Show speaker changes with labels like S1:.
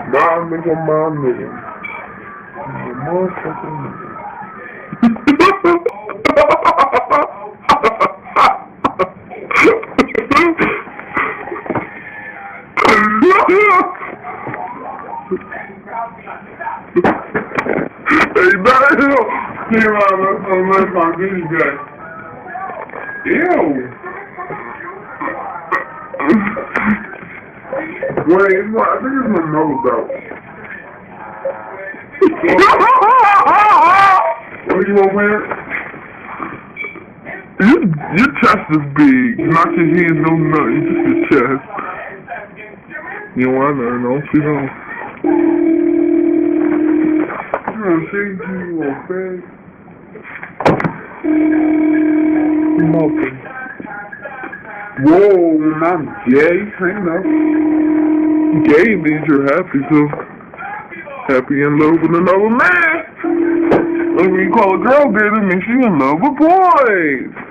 S1: My nigga, my nigga. My motherfucking nigga. Hey, Daniel! See let's my DJ. Ew! Wait, I think it's my nose out. What do you want, man? Your chest is big. Not your hands, no nothing. Just your chest. You want to know? See them? You want to see you on face? Smoking. Whoa, I'm gay. Hang up. Gay means you're happy, so happy in love with another man. Like when you call a girl gay, that means she in love with boys.